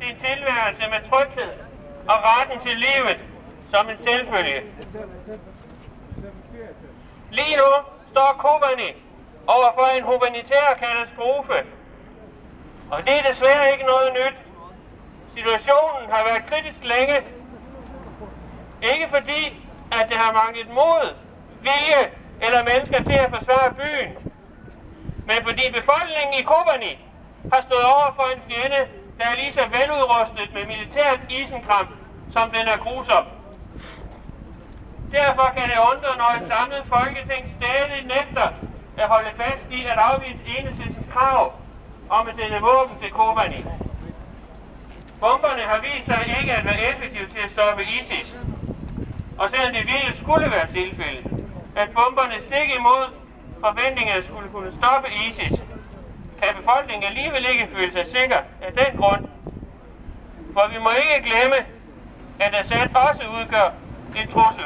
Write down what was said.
sin tilværelse med tryghed og retten til livet som en selvfølge. Lige nu står Kobani overfor en humanitær katastrofe, og det er desværre ikke noget nyt. Situationen har været kritisk længe. Ikke fordi, at det har manglet mod, vilje eller mennesker til at forsvare byen, men fordi befolkningen i Kobani har stået over for en fjende, der er lige så veludrustet med militært isenkram, som den er grusom. Derfor kan det undre, når et samlet folketing stadig nægter at holde fast i at afvise Enhedslistens krav om at sende våben til Kobani. Bomberne har vist sig ikke at være effektive til at stoppe ISIS. Og selvom det virkelig skulle være tilfældet, at bomberne stik imod forventningerne skulle kunne stoppe ISIS, kan befolkningen alligevel ikke føle sig sikker af den grund. For vi må ikke glemme, at Assad også udgør en trussel